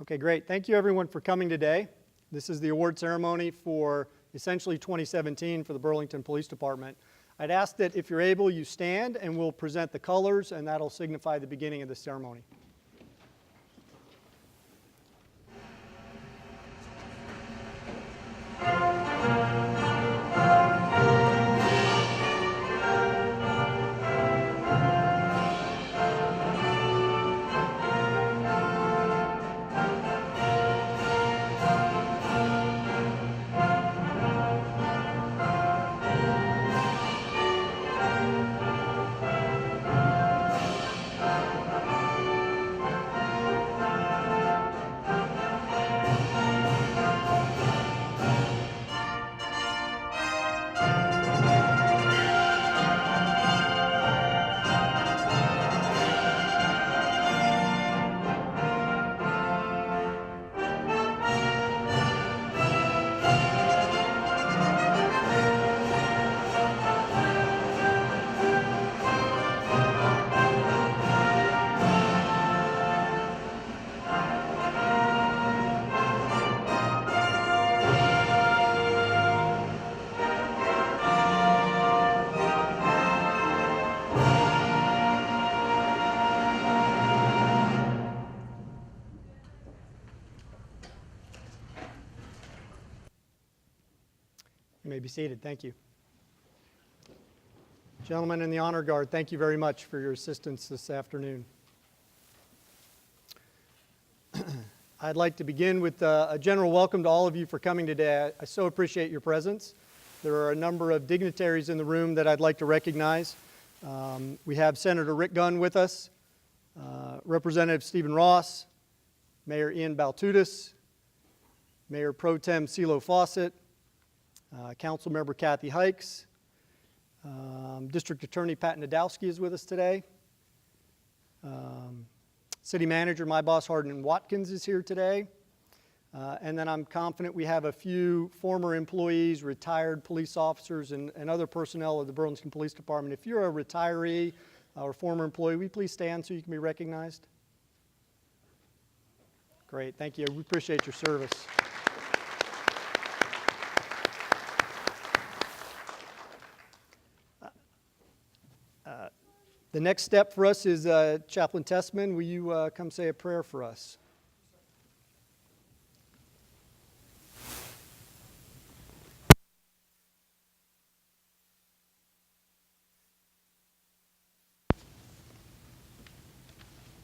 Okay, great. Thank you everyone for coming today. This is the award ceremony for essentially 2017 for the Burlington Police Department. I'd ask that if you're able, you stand and we'll present the colors, and that'll signify the beginning of the ceremony. You may be seated. Thank you. Gentlemen in the Honor Guard, thank you very much for your assistance this afternoon. I'd like to begin with a general welcome to all of you for coming today. I so appreciate your presence. There are a number of dignitaries in the room that I'd like to recognize. We have Senator Rick Gunn with us, Representative Stephen Ross, Mayor Ian Baltutis, Mayor Pro Tem CeeLo Fawcett, Council Member Kathy Hikes, District Attorney Pat Nadowski is with us today. City Manager, my boss, Hardin Watkins, is here today. And then I'm confident we have a few former employees, retired police officers, and other personnel of the Burlington Police Department. If you're a retiree or former employee, will you please stand so you can be recognized? Great, thank you. We appreciate your service. The next step for us is Chaplain Tessman. Will you come say a prayer for us?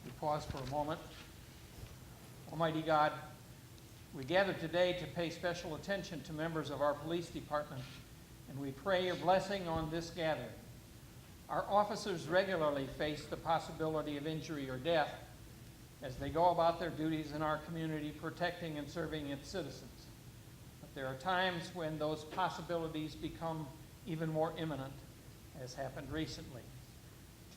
We pause for a moment. Almighty God, we gather today to pay special attention to members of our police department, and we pray your blessing on this gathering. Our officers regularly face the possibility of injury or death as they go about their duties in our community protecting and serving its citizens. But there are times when those possibilities become even more imminent, as happened recently.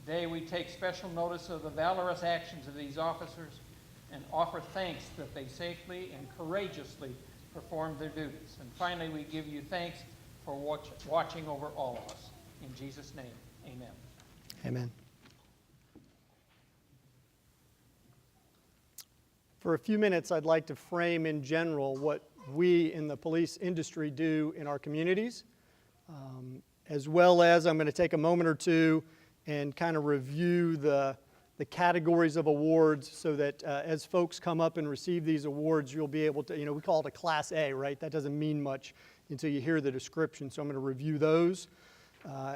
Today we take special notice of the valorous actions of these officers and offer thanks that they safely and courageously performed their duties. And finally, we give you thanks for watching over all of us. In Jesus' name. Amen. Amen. For a few minutes, I'd like to frame in general what we in the police industry do in our communities, as well as I'm going to take a moment or two and kind of review the categories of awards so that as folks come up and receive these awards, you'll be able to, we call it a Class A, right? That doesn't mean much until you hear the description, so I'm going to review those.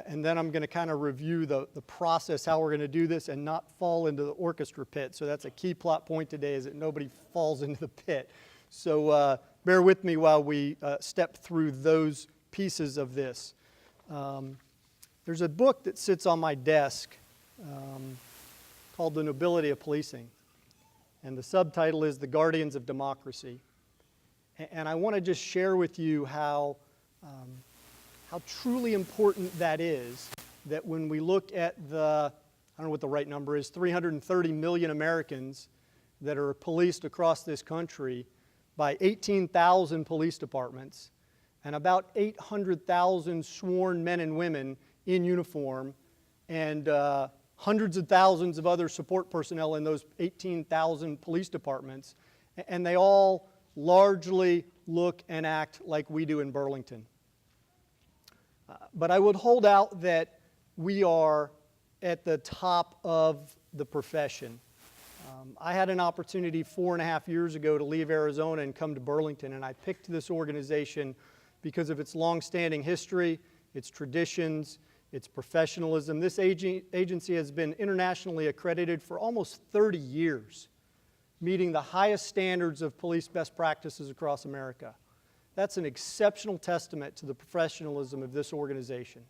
And then I'm going to kind of review the process, how we're going to do this, and not fall into the orchestra pit. So that's a key plot point today, is that nobody falls into the pit. So bear with me while we step through those pieces of this. There's a book that sits on my desk called The Nobility of Policing. And the subtitle is The Guardians of Democracy. And I want to just share with you how truly important that is, that when we look at I don't know what the right number is, 330 million Americans that are policed across this country by 18,000 police departments and about 800,000 sworn men and women in uniform and hundreds of thousands of other support personnel in those 18,000 police departments, and they all largely look and act like we do in Burlington. But I would hold out that we are at the top of the profession. I had an opportunity 4.5 years ago to leave Arizona and come to Burlington, and I picked this organization because of its long-standing history, its traditions, its professionalism. This agency has been internationally accredited for almost 30 years, meeting the highest standards of police best practices across America. That's an exceptional testament to the professionalism of this organization.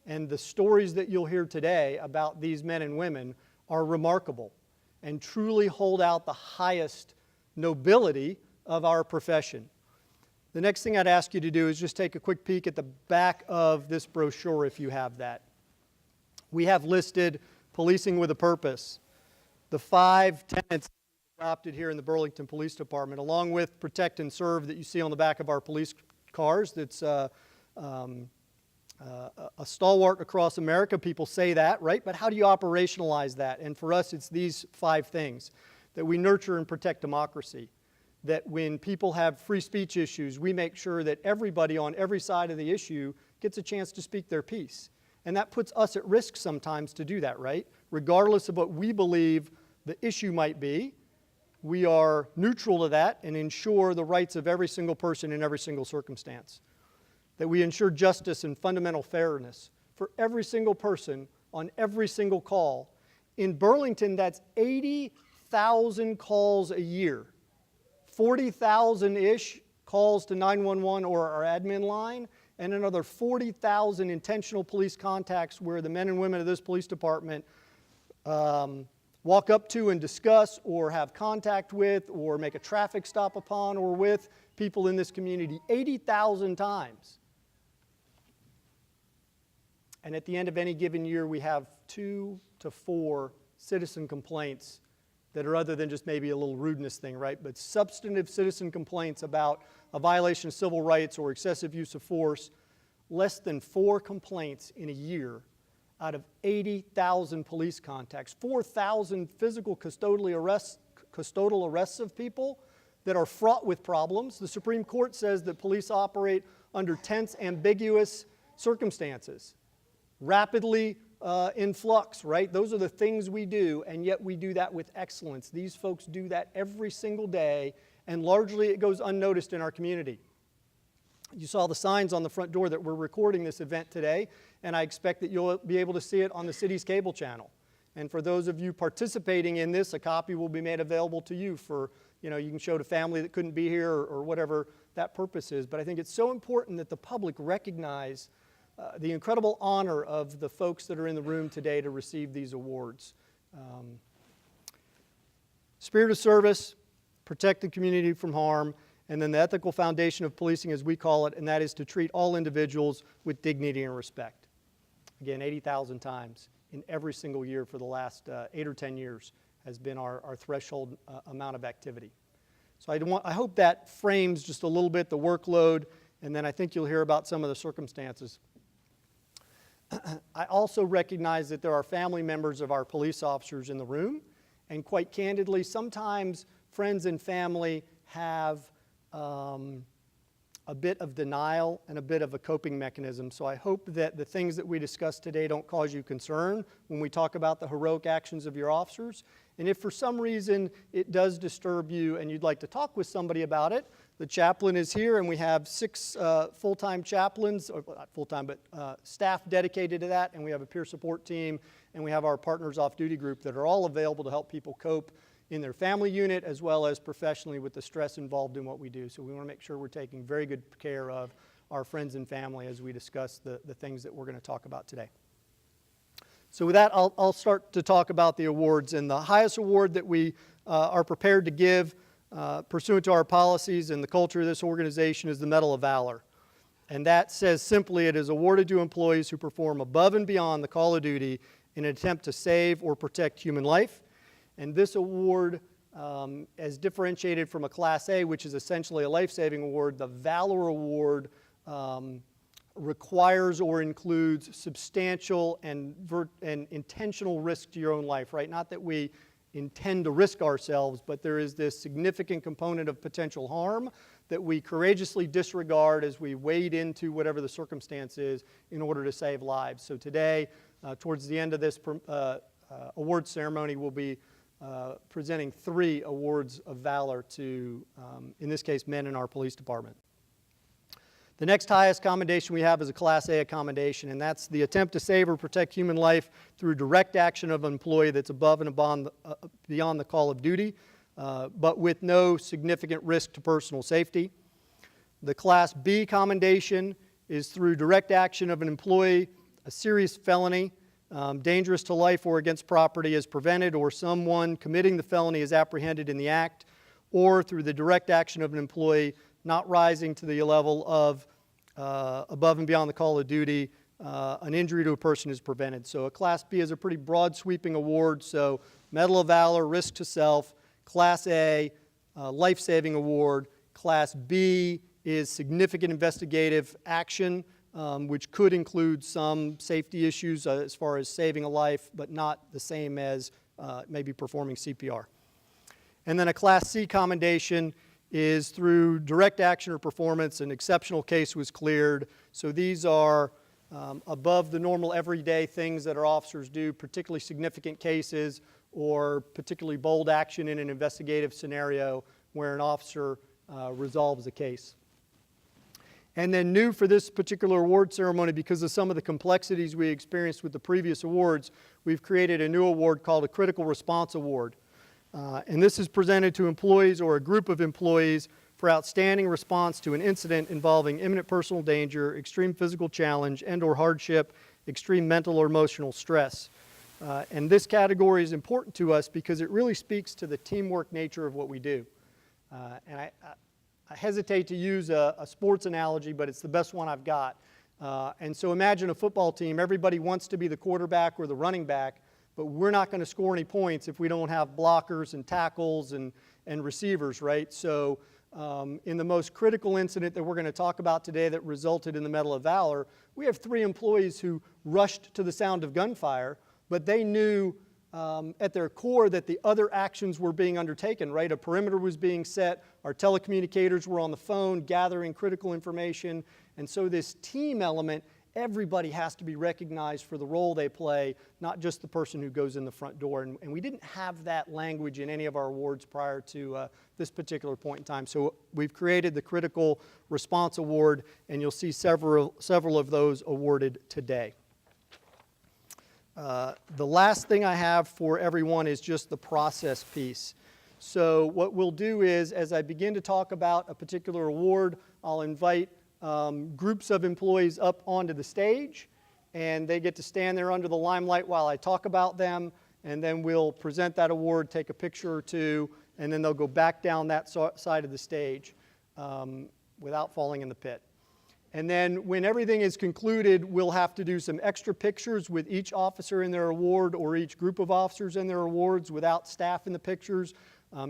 And the stories that you'll hear today about these men and women are remarkable and truly hold out the highest nobility of our profession. The next thing I'd ask you to do is just take a quick peek at the back of this brochure if you have that. We have listed Policing with a Purpose, the 5 tenets adopted here in the Burlington Police Department, along with Protect and Serve that you see on the back of our police cars. That's a stalwart across America. People say that, right? But how do you operationalize that? And for us, it's these 5 things: that we nurture and protect democracy, that when people have free speech issues, we make sure that everybody on every side of the issue gets a chance to speak their piece. And that puts us at risk sometimes to do that, right? Regardless of what we believe the issue might be, we are neutral to that and ensure the rights of every single person in every single circumstance. That we ensure justice and fundamental fairness for every single person on every single call. In Burlington, that's 80,000 calls a year. 40,000-ish calls to 911 or our admin line, and another 40,000 intentional police contacts where the men and women of this police department walk up to and discuss or have contact with or make a traffic stop upon or with people in this community 80,000 times. And at the end of any given year, we have 2 to 4 citizen complaints that are other than just maybe a little rudeness thing, right? But substantive citizen complaints about a violation of civil rights or excessive use of force. Less than 4 complaints in a year out of 80,000 police contacts. 4,000 physical custodial arrests of people that are fraught with problems. The Supreme Court says that police operate under tense, ambiguous circumstances. Rapidly in flux, right? Those are the things we do, and yet we do that with excellence. These folks do that every single day, and largely it goes unnoticed in our community. You saw the signs on the front door that we're recording this event today, and I expect that you'll be able to see it on the city's cable channel. And for those of you participating in this, a copy will be made available to you for, you can show to family that couldn't be here or whatever that purpose is. But I think it's so important that the public recognize the incredible honor of the folks that are in the room today to receive these awards. Spirit of service, protect the community from harm, and then the ethical foundation of policing, as we call it, and that is to treat all individuals with dignity and respect. Again, 80,000 times in every single year for the last 8 or 10 years has been our threshold amount of activity. So I hope that frames just a little bit the workload, and then I think you'll hear about some of the circumstances. I also recognize that there are family members of our police officers in the room, and quite candidly, sometimes friends and family have a bit of denial and a bit of a coping mechanism. So I hope that the things that we discuss today don't cause you concern when we talk about the heroic actions of your officers. And if for some reason it does disturb you and you'd like to talk with somebody about it, the chaplain is here, and we have 6 full-time chaplains, or not full-time, but staff dedicated to that, and we have a peer support team, and we have our partners off-duty group that are all available to help people cope in their family unit as well as professionally with the stress involved in what we do. So we want to make sure we're taking very good care of our friends and family as we discuss the things that we're going to talk about today. So with that, I'll start to talk about the awards. And the highest award that we are prepared to give pursuant to our policies and the culture of this organization is the Medal of Valor. And that says simply, it is awarded to employees who perform above and beyond the call of duty in an attempt to save or protect human life. And this award, as differentiated from a Class A, which is essentially a life-saving award, the Valor Award requires or includes substantial and intentional risk to your own life, right? Not that we intend to risk ourselves, but there is this significant component of potential harm that we courageously disregard as we wade into whatever the circumstance is in order to save lives. So today, towards the end of this award ceremony, we'll be presenting 3 awards of valor to, in this case, men in our police department. The next highest commendation we have is a Class A commendation, and that's the attempt to save or protect human life through direct action of an employee that's above and beyond the call of duty, but with no significant risk to personal safety. The Class B commendation is through direct action of an employee, a serious felony, dangerous to life or against property is prevented, or someone committing the felony is apprehended in the act, or through the direct action of an employee not rising to the level of above and beyond the call of duty, an injury to a person is prevented. So a Class B is a pretty broad sweeping award. So Medal of Valor, risk to self. Class A, life-saving award. Class B is significant investigative action, which could include some safety issues as far as saving a life, but not the same as maybe performing CPR. And then a Class C commendation is through direct action or performance. An exceptional case was cleared. So these are above the normal everyday things that our officers do, particularly significant cases or particularly bold action in an investigative scenario where an officer resolves a case. And then new for this particular award ceremony, because of some of the complexities we experienced with the previous awards, we've created a new award called a Critical Response Award. And this is presented to employees or a group of employees for outstanding response to an incident involving imminent personal danger, extreme physical challenge, and/or hardship, extreme mental or emotional stress. And this category is important to us because it really speaks to the teamwork nature of what we do. And I hesitate to use a sports analogy, but it's the best one I've got. And so imagine a football team. Everybody wants to be the quarterback or the running back, but we're not going to score any points if we don't have blockers and tackles and receivers, right? So in the most critical incident that we're going to talk about today that resulted in the Medal of Valor, we have 3 employees who rushed to the sound of gunfire, but they knew at their core that the other actions were being undertaken, right? A perimeter was being set, our telecommunicators were on the phone gathering critical information, and so this team element, everybody has to be recognized for the role they play, not just the person who goes in the front door. And we didn't have that language in any of our awards prior to this particular point in time. So we've created the Critical Response Award, and you'll see several of those awarded today. The last thing I have for everyone is just the process piece. So what we'll do is, as I begin to talk about a particular award, I'll invite groups of employees up onto the stage, and they get to stand there under the limelight while I talk about them, and then we'll present that award, take a picture or two, and then they'll go back down that side of the stage without falling in the pit. And then when everything is concluded, we'll have to do some extra pictures with each officer in their award or each group of officers in their awards without staff in the pictures.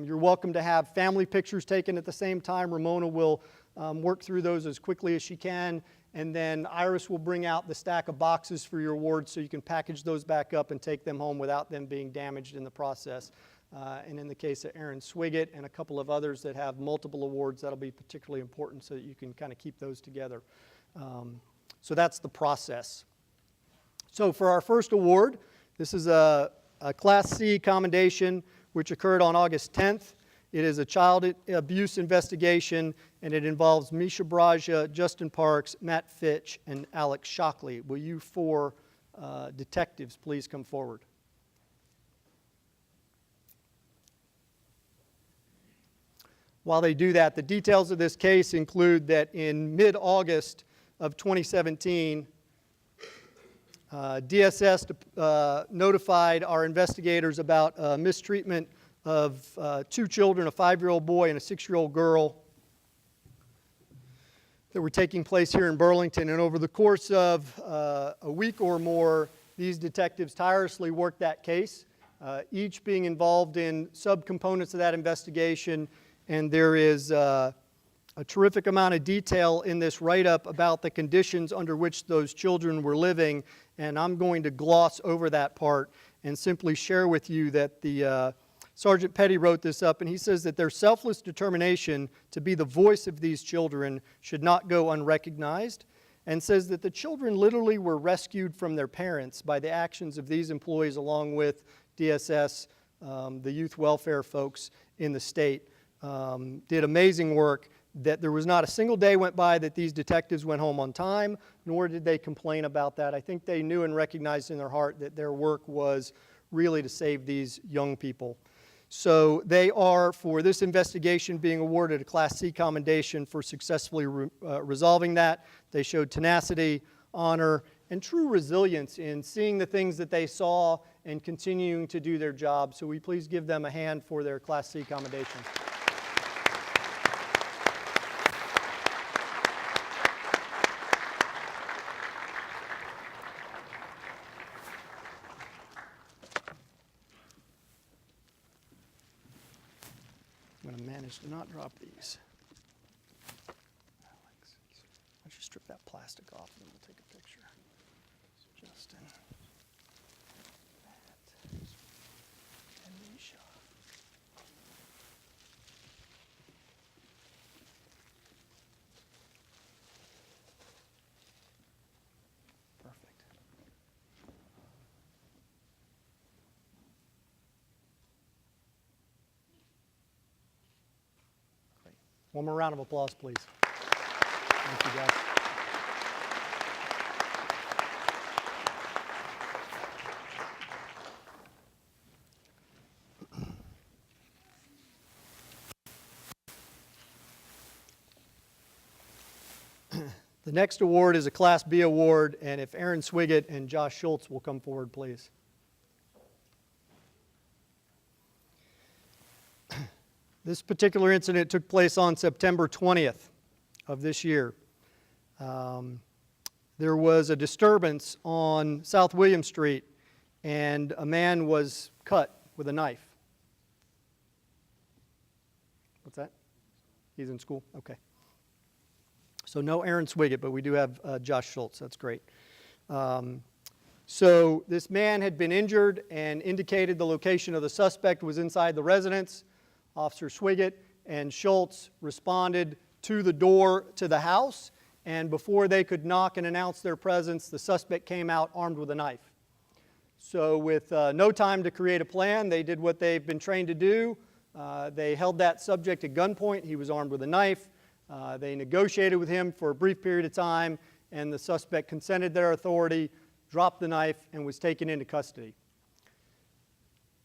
You're welcome to have family pictures taken at the same time. Ramona will work through those as quickly as she can, and then Iris will bring out the stack of boxes for your awards so you can package those back up and take them home without them being damaged in the process. And in the case of Aaron Swiggett and a couple of others that have multiple awards, that'll be particularly important so that you can kind of keep those together. So that's the process. So for our first award, this is a Class C commendation which occurred on August 10th. It is a child abuse investigation, and it involves Misha Braja, Justin Parks, Matt Fitch, and Alex Shockley. Will you 4 detectives please come forward? While they do that, the details of this case include that in mid-August of 2017, DSS notified our investigators about mistreatment of 2 children, a 5-year-old boy and a 6-year-old girl, that were taking place here in Burlington. And over the course of a week or more, these detectives tirelessly worked that case, each being involved in subcomponents of that investigation. And there is a terrific amount of detail in this write-up about the conditions under which those children were living, and I'm going to gloss over that part and simply share with you that the Sergeant Petty wrote this up, and he says that their selfless determination to be the voice of these children should not go unrecognized, and says that the children literally were rescued from their parents by the actions of these employees along with DSS, the youth welfare folks in the state. Did amazing work, that there was not a single day went by that these detectives went home on time, nor did they complain about that. I think they knew and recognized in their heart that their work was really to save these young people. So they are, for this investigation, being awarded a Class C commendation for successfully resolving that. They showed tenacity, honor, and true resilience in seeing the things that they saw and continuing to do their job. So we please give them a hand for their Class C commendation. I'm going to manage to not drop these. Alex, why don't you strip that plastic off and then we'll take a picture. Justin. Matt. And Misha. Perfect. One more round of applause, please. Thank you, guys. The next award is a Class B award, and if Aaron Swigert and Josh Schultz will come forward, please. This particular incident took place on September 20th of this year. There was a disturbance on South William Street, and a man was cut with a knife. What's that? He's in school? Okay. So no Aaron Swigert, but we do have Josh Schultz. That's great. So this man had been injured and indicated the location of the suspect was inside the residence. Officer Swigert and Schultz responded to the door to the house, and before they could knock and announce their presence, the suspect came out armed with a knife. So with no time to create a plan, they did what they've been trained to do. They held that subject at gunpoint. He was armed with a knife. They negotiated with him for a brief period of time, and the suspect consented their authority, dropped the knife, and was taken into custody.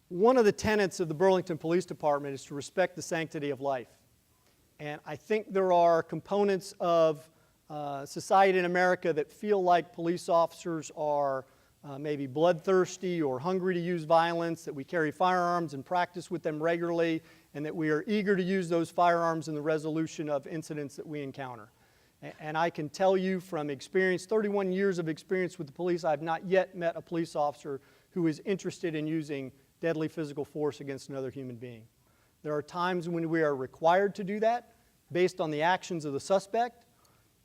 One of the tenets of the Burlington Police Department is to respect the sanctity of life. And I think there are components of society in America that feel like police officers are maybe bloodthirsty or hungry to use violence, that we carry firearms and practice with them regularly, and that we are eager to use those firearms in the resolution of incidents that we encounter. And I can tell you from experience, 31 years of experience with the police, I've not yet met a police officer who is interested in using deadly physical force against another human being. There are times when we are required to do that based on the actions of the suspect.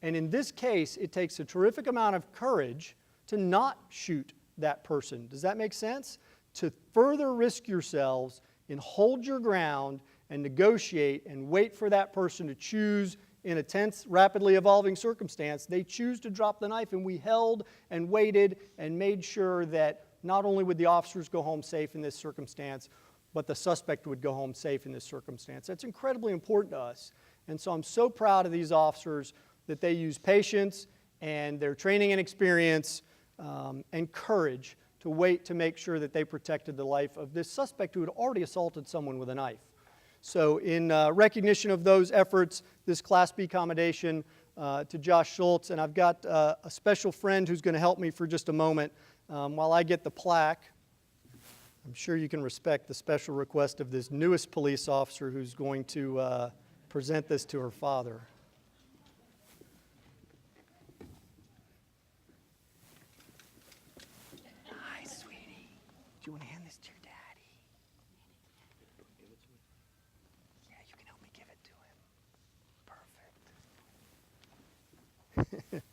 And in this case, it takes a terrific amount of courage to not shoot that person. Does that make sense? To further risk yourselves and hold your ground and negotiate and wait for that person to choose in a tense, rapidly evolving circumstance. They choose to drop the knife, and we held and waited and made sure that not only would the officers go home safe in this circumstance, but the suspect would go home safe in this circumstance. That's incredibly important to us. And so I'm so proud of these officers that they use patience and their training and experience and courage to wait to make sure that they protected the life of this suspect who had already assaulted someone with a knife. So in recognition of those efforts, this Class B commendation to Josh Schultz, and I've got a special friend who's going to help me for just a moment. While I get the plaque, I'm sure you can respect the special request of this newest police officer who's going to present this to her father. Hi, sweetie. Do you want to hand this to your daddy? Yeah, you can help me give it to him. Perfect.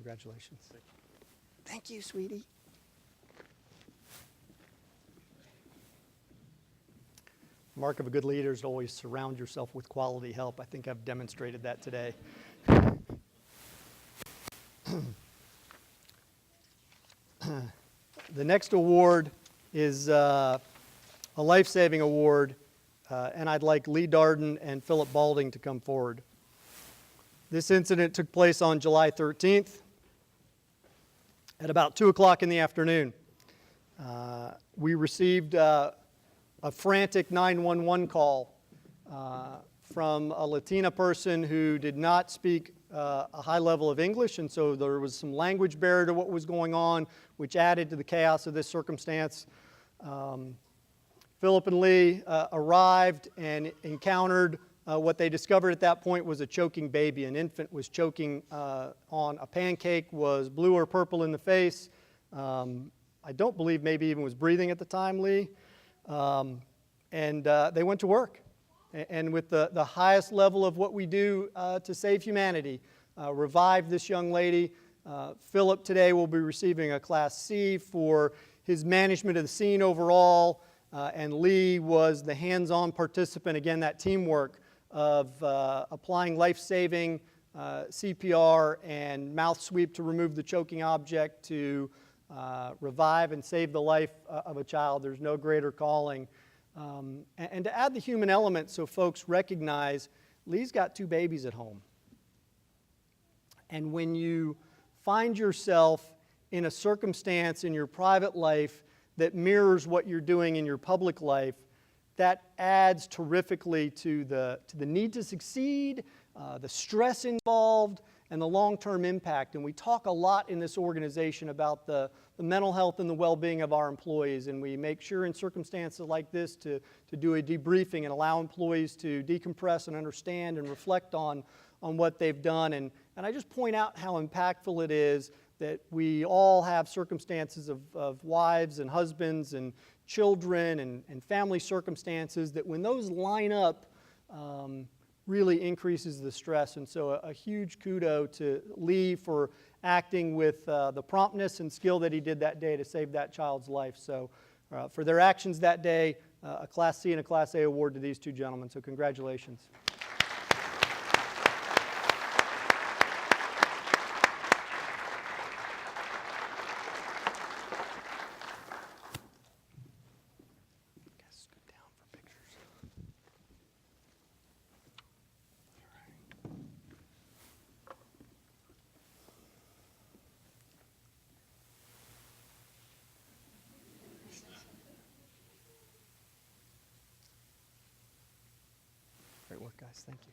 Congratulations. Thank you, sweetie. Mark of a good leader is to always surround yourself with quality help. I think I've demonstrated that today. The next award is a life-saving award, and I'd like Lee Darden and Philip Balding to come forward. This incident took place on July 13th at about 2 o'clock in the afternoon. We received a frantic 911 call from a Latina person who did not speak a high level of English, and so there was some language barrier to what was going on, which added to the chaos of this circumstance. Philip and Lee arrived and encountered what they discovered at that point was a choking baby. An infant was choking on a pancake, was blue or purple in the face. I don't believe maybe even was breathing at the time, Lee. And they went to work. And with the highest level of what we do to save humanity, revive this young lady. Philip today will be receiving a Class C for his management of the scene overall, and Lee was the hands-on participant, again, that teamwork of applying life-saving CPR and mouth sweep to remove the choking object to revive and save the life of a child. There's no greater calling. And to add the human element so folks recognize Lee's got 2 babies at home. And when you find yourself in a circumstance in your private life that mirrors what you're doing in your public life, that adds terrifically to the need to succeed, the stress involved, and the long-term impact. And we talk a lot in this organization about the mental health and the well-being of our employees, and we make sure in circumstances like this to do a debriefing and allow employees to decompress and understand and reflect on what they've done. And I just point out how impactful it is that we all have circumstances of wives and husbands and children and family circumstances that when those line up, really increases the stress. And so a huge kudo to Lee for acting with the promptness and skill that he did that day to save that child's life. So for their actions that day, a Class C and a Class A award to these 2 gentlemen. So congratulations. Great work, guys. Thank you.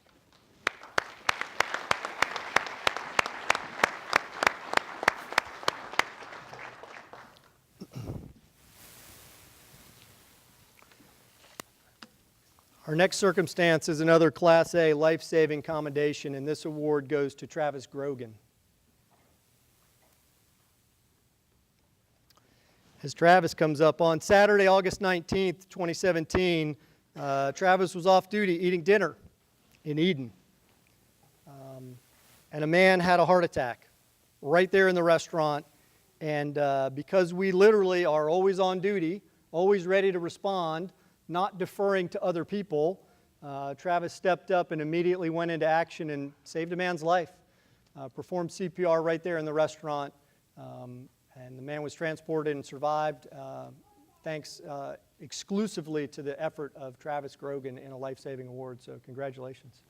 Our next circumstance is another Class A life-saving commendation, and this award goes to Travis Grogan. As Travis comes up, on Saturday, August 19th, 2017, Travis was off duty eating dinner in Eden. And a man had a heart attack right there in the restaurant. And because we literally are always on duty, always ready to respond, not deferring to other people, Travis stepped up and immediately went into action and saved a man's life. Performed CPR right there in the restaurant. And the man was transported and survived, thanks exclusively to the effort of Travis Grogan in a life-saving award. So congratulations.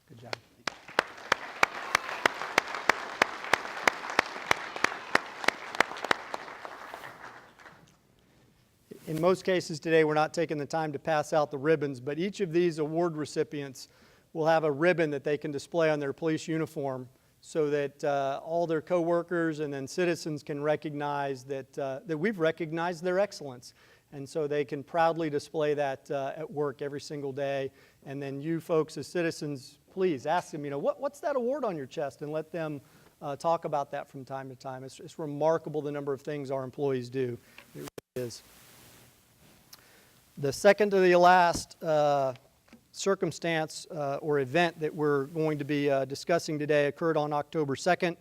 Good job. In most cases today, we're not taking the time to pass out the ribbons, but each of these award recipients will have a ribbon that they can display on their police uniform so that all their coworkers and then citizens can recognize that we've recognized their excellence. And so they can proudly display that at work every single day. And then you folks as citizens, please ask them, what's that award on your chest? And let them talk about that from time to time. It's remarkable the number of things our employees do. It really is. The second to the last circumstance or event that we're going to be discussing today occurred on October 2nd.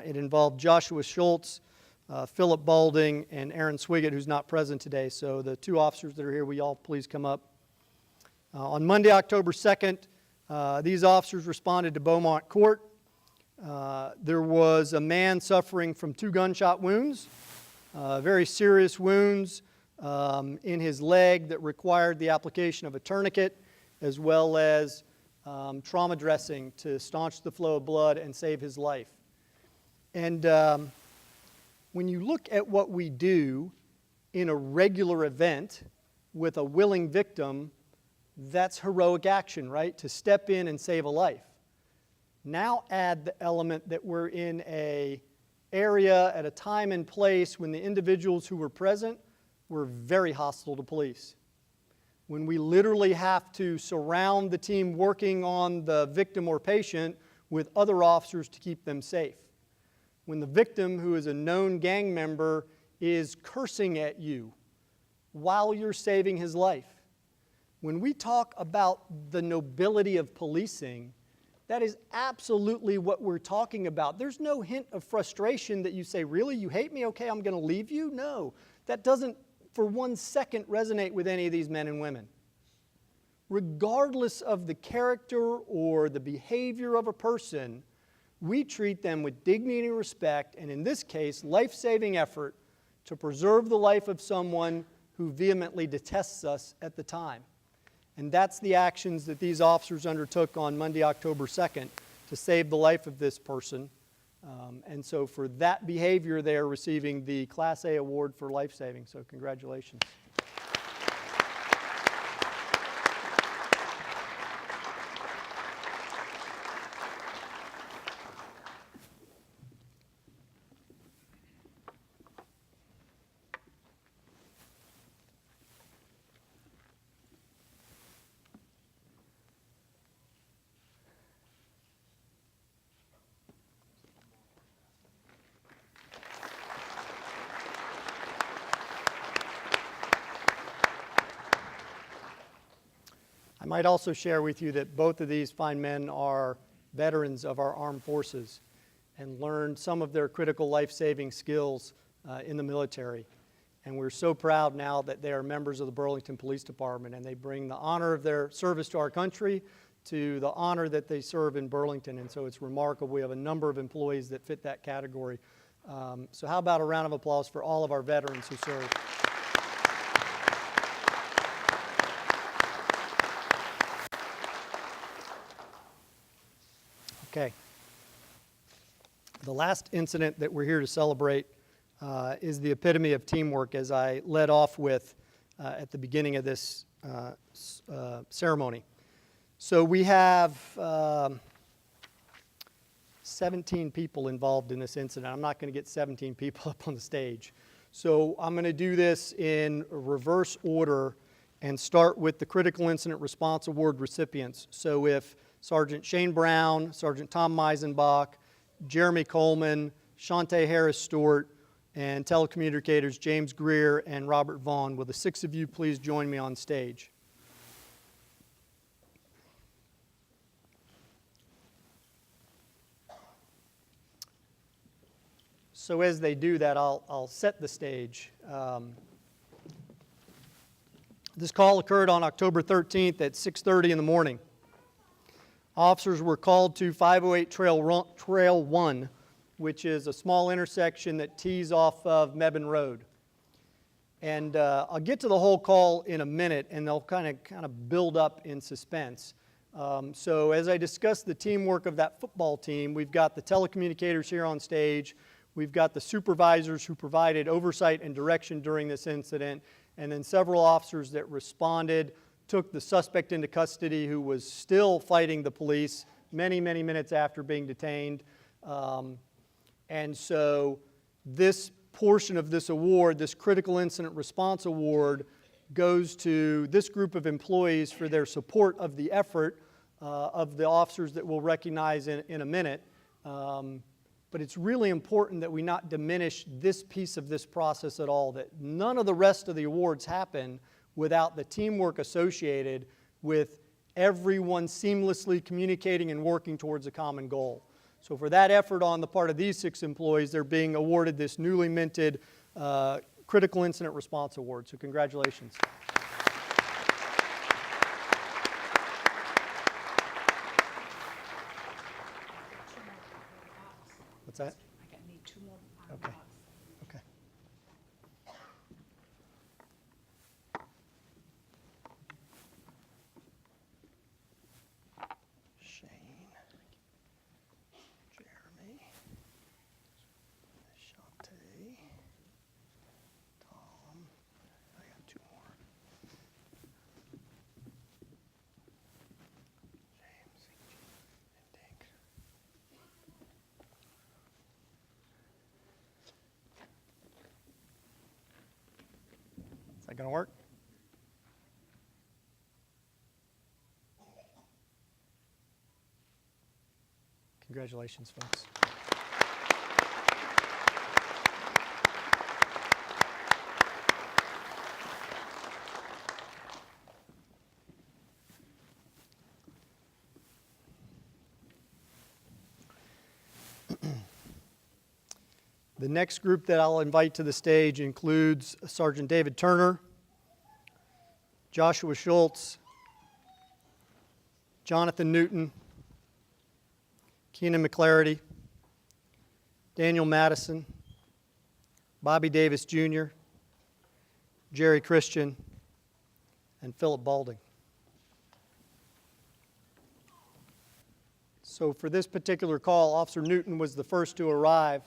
It involved Joshua Schultz, Philip Balding, and Aaron Swigert, who's not present today. So the two officers that are here, will you all please come up? On Monday, October 2nd, these officers responded to Beaumont Court. There was a man suffering from 2 gunshot wounds, very serious wounds in his leg that required the application of a tourniquet, as well as trauma dressing to staunch the flow of blood and save his life. And when you look at what we do in a regular event with a willing victim, that's heroic action, right? To step in and save a life. Now add the element that we're in an area at a time and place when the individuals who were present were very hostile to police. When we literally have to surround the team working on the victim or patient with other officers to keep them safe. When the victim, who is a known gang member, is cursing at you while you're saving his life. When we talk about the nobility of policing, that is absolutely what we're talking about. There's no hint of frustration that you say, really, you hate me? Okay, I'm going to leave you? No, that doesn't for 1 second resonate with any of these men and women. Regardless of the character or the behavior of a person, we treat them with dignity and respect, and in this case, life-saving effort to preserve the life of someone who vehemently detests us at the time. And that's the actions that these officers undertook on Monday, October 2nd, to save the life of this person. And so for that behavior, they are receiving the Class A award for life-saving. So congratulations. I might also share with you that both of these fine men are veterans of our armed forces and learned some of their critical life-saving skills in the military. And we're so proud now that they are members of the Burlington Police Department, and they bring the honor of their service to our country to the honor that they serve in Burlington. And so it's remarkable. We have a number of employees that fit that category. So how about a round of applause for all of our veterans who serve? Okay. The last incident that we're here to celebrate is the epitome of teamwork, as I led off with at the beginning of this ceremony. So we have 17 people involved in this incident. I'm not going to get 17 people up on the stage. So I'm going to do this in reverse order and start with the Critical Incident Response Award recipients. So if Sergeant Shane Brown, Sergeant Tom Meisenbach, Jeremy Coleman, Shantae Harris-Stewart, and telecommunicators James Greer and Robert Vaughn. Will the 6 of you please join me on stage? So as they do that, I'll set the stage. This call occurred on October 13th at 6:30 in the morning. Officers were called to 508 Trail 1, which is a small intersection that tees off of Mebane Road. And I'll get to the whole call in a minute, and they'll kind of build up in suspense. So as I discuss the teamwork of that football team, we've got the telecommunicators here on stage. We've got the supervisors who provided oversight and direction during this incident, and then several officers that responded, took the suspect into custody who was still fighting the police many, many minutes after being detained. And so this portion of this award, this Critical Incident Response Award, goes to this group of employees for their support of the effort of the officers that we'll recognize in a minute. But it's really important that we not diminish this piece of this process at all, that none of the rest of the awards happen without the teamwork associated with everyone seamlessly communicating and working towards a common goal. So for that effort on the part of these 6 employees, they're being awarded this newly minted Critical Incident Response Award. So congratulations. What's that? I need 2 more. Okay. Okay. Shane, Jeremy, Shante, Tom. I got 2 more. James and Dink. Is that going to work? Congratulations, folks. The next group that I'll invite to the stage includes Sergeant David Turner, Joshua Schultz, Jonathan Newton, Keenan McClarity, Daniel Madison, Bobby Davis Jr., Jerry Christian, and Philip Balding. So for this particular call, Officer Newton was the first to arrive,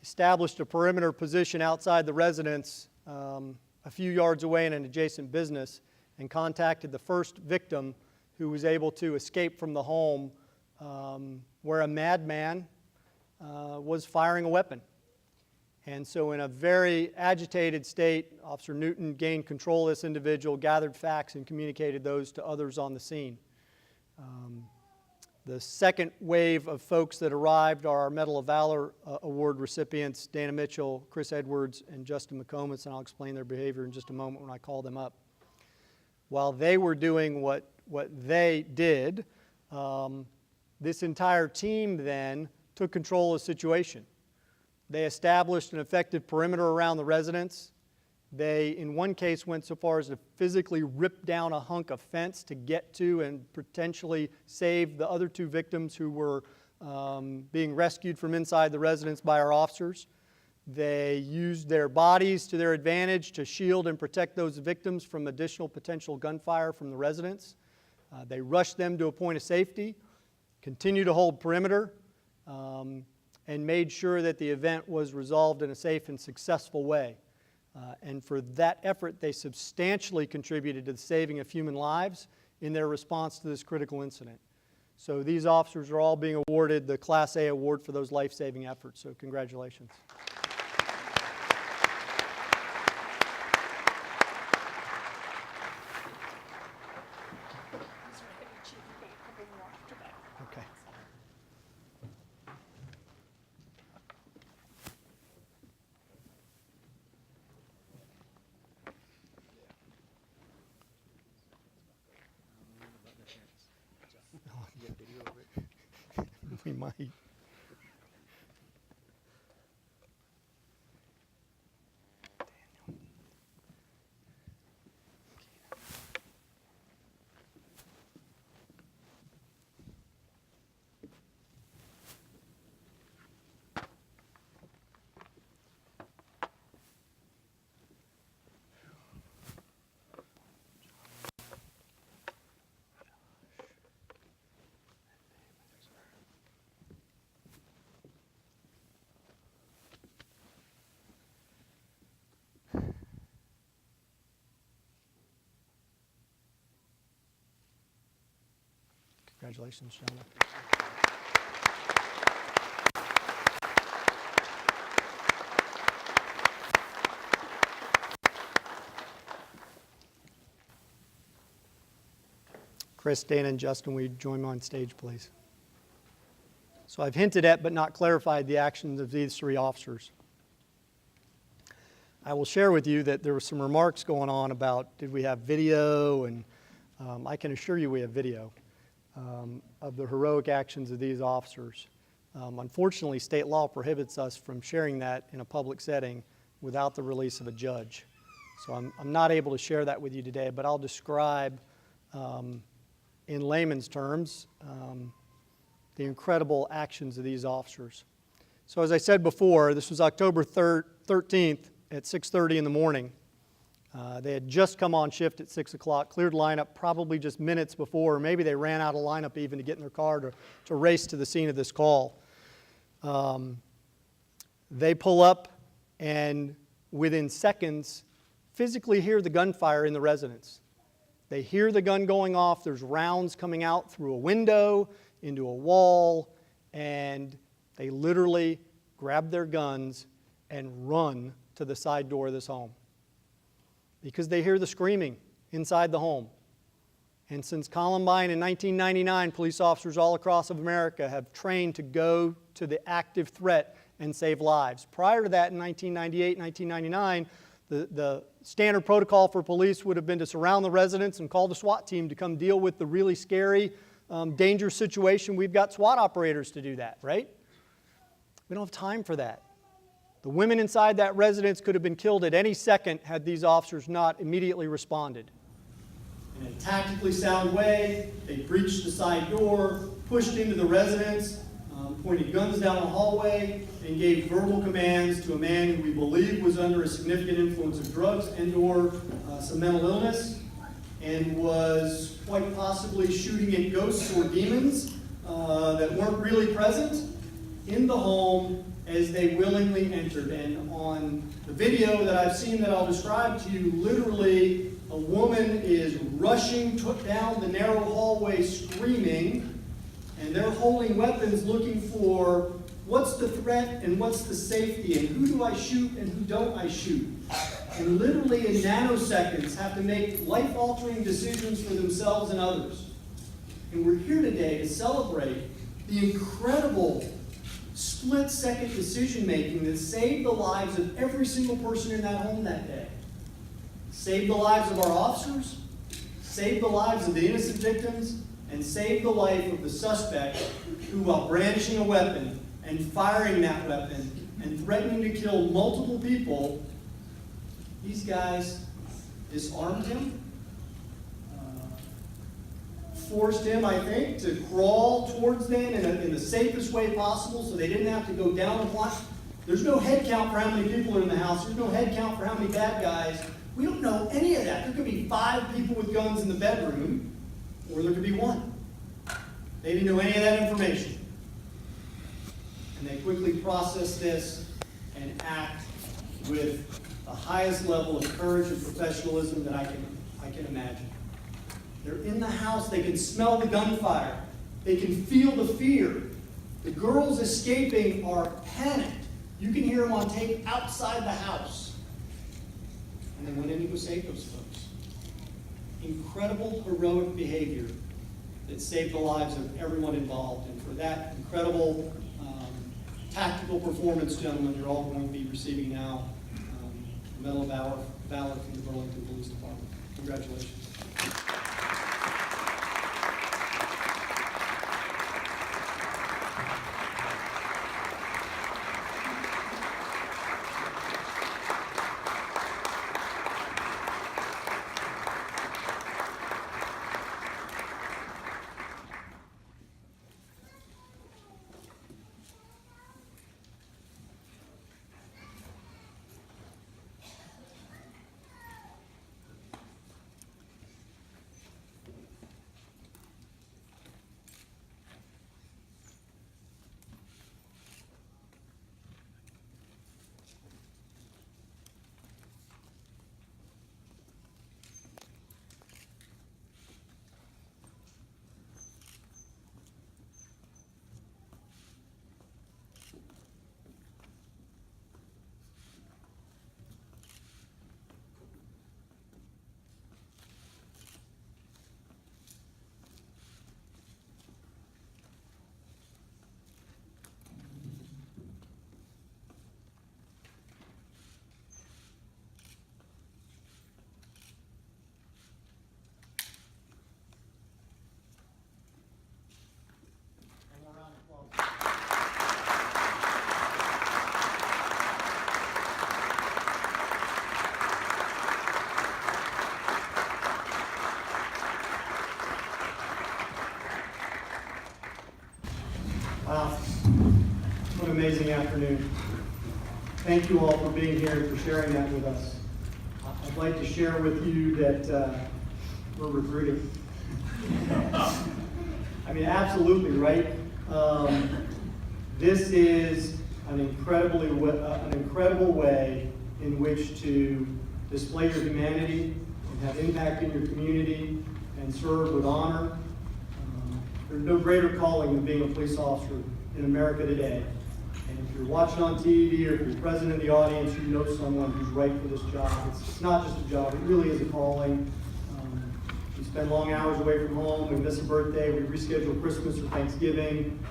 established a perimeter position outside the residence a few yards away in an adjacent business, and contacted the first victim who was able to escape from the home where a madman was firing a weapon. And so in a very agitated state, Officer Newton gained control of this individual, gathered facts, and communicated those to others on the scene. The second wave of folks that arrived are our Medal of Valor Award recipients, Dana Mitchell, Chris Edwards, and Justin McComas, and I'll explain their behavior in just a moment when I call them up. While they were doing what they did, this entire team then took control of the situation. They established an effective perimeter around the residence. They, in one case, went so far as to physically rip down a hunk of fence to get to and potentially save the other 2 victims who were being rescued from inside the residence by our officers. They used their bodies to their advantage to shield and protect those victims from additional potential gunfire from the residents. They rushed them to a point of safety, continued to hold perimeter, and made sure that the event was resolved in a safe and successful way. And for that effort, they substantially contributed to the saving of human lives in their response to this critical incident. So these officers are all being awarded the Class A award for those life-saving efforts. So congratulations. Okay. We might. Congratulations, gentlemen. Chris, Dana, and Justin, will you join me on stage, please? So I've hinted at but not clarified the actions of these three officers. I will share with you that there were some remarks going on about did we have video, and I can assure you we have video of the heroic actions of these officers. Unfortunately, state law prohibits us from sharing that in a public setting without the release of a judge. So I'm not able to share that with you today, but I'll describe in layman's terms the incredible actions of these officers. So as I said before, this was October 13th at 6:30 in the morning. They had just come on shift at 6 o'clock, cleared lineup probably just minutes before, or maybe they ran out of lineup even to get in their car to race to the scene of this call. They pull up and within seconds physically hear the gunfire in the residence. They hear the gun going off, there's rounds coming out through a window, into a wall, and they literally grab their guns and run to the side door of this home because they hear the screaming inside the home. And since Columbine in 1999, police officers all across America have trained to go to the active threat and save lives. Prior to that, in 1998, 1999, the standard protocol for police would have been to surround the residence and call the SWAT team to come deal with the really scary, dangerous situation. We've got SWAT operators to do that, right? We don't have time for that. The women inside that residence could have been killed at any second had these officers not immediately responded. In a tactically sound way, they breached the side door, pushed into the residence, pointed guns down the hallway, and gave verbal commands to a man who we believe was under a significant influence of drugs and/or some mental illness, and was quite possibly shooting at ghosts or demons that weren't really present in the home as they willingly entered. And on the video that I've seen that I'll describe to you, literally a woman is rushing down the narrow hallway screaming, and they're holding weapons looking for what's the threat and what's the safety and who do I shoot and who don't I shoot. And literally in nanoseconds have to make life-altering decisions for themselves and others. And we're here today to celebrate the incredible split-second decision-making that saved the lives of every single person in that home that day. Saved the lives of our officers, saved the lives of the innocent victims, and saved the life of the suspect who, while brandishing a weapon and firing that weapon and threatening to kill multiple people, these guys disarmed him, forced him, I think, to crawl towards them in the safest way possible so they didn't have to go down the block. There's no head count for how many people are in the house. There's no head count for how many bad guys. We don't know any of that. There could be 5 people with guns in the bedroom, or there could be 1. They didn't know any of that information. And they quickly process this and act with the highest level of courage and professionalism that I can imagine. They're in the house. They can smell the gunfire. They can feel the fear. The girls escaping are panicked. You can hear them on tape outside the house. And they went in to go save those folks. Incredible, heroic behavior that saved the lives of everyone involved. And for that incredible tactical performance, gentlemen, you're all going to be receiving now the Medal of Valor from the Burlington Police Department. Congratulations. afternoon. Thank you all for being here and for sharing that with us. I'd like to share with you that we're recruiting. I mean, absolutely, right? This is an incredible way in which to display your humanity and have impact in your community and serve with honor. There's no greater calling than being a police officer in America today. And if you're watching on TV or if you're present in the audience, you know someone who's right for this job. It's not just a job, it really is a calling. We spend long hours away from home, we miss a birthday, we reschedule Christmas or Thanksgiving.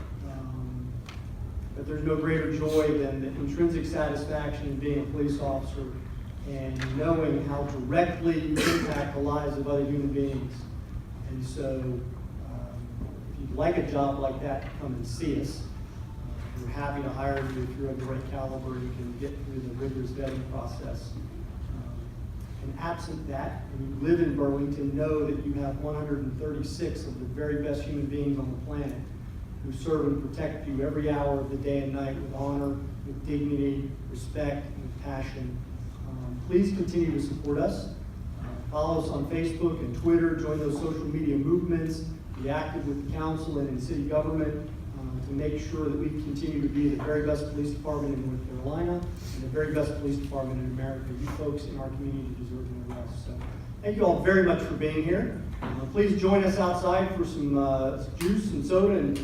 But there's no greater joy than the intrinsic satisfaction in being a police officer and knowing how directly you impact the lives of other human beings. And so, if you'd like a job like that, come and see us. We're happy to hire you if you're of the right caliber and can get through the rigorous vetting process. And absent that, when you live in Burlington, know that you have 136 of the very best human beings on the planet who serve and protect you every hour of the day and night with honor, with dignity, respect, and with passion. Please continue to support us. Follow us on Facebook and Twitter. Join those social media movements. Be active with the council and in city government to make sure that we continue to be the very best police department in North Carolina and the very best police department in America. You folks in our community deserve no less. So thank you all very much for being here. Please join us outside for some juice and soda and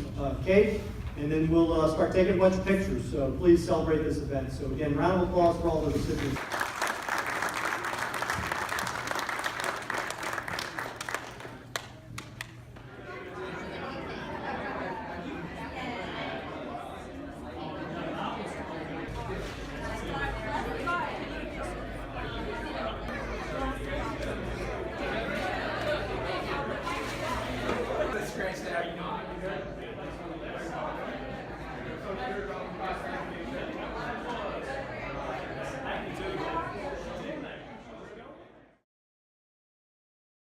cake, and then we'll start taking a bunch of pictures. So please celebrate this event. So again, round of applause for all the recipients. Scratch that out, you know.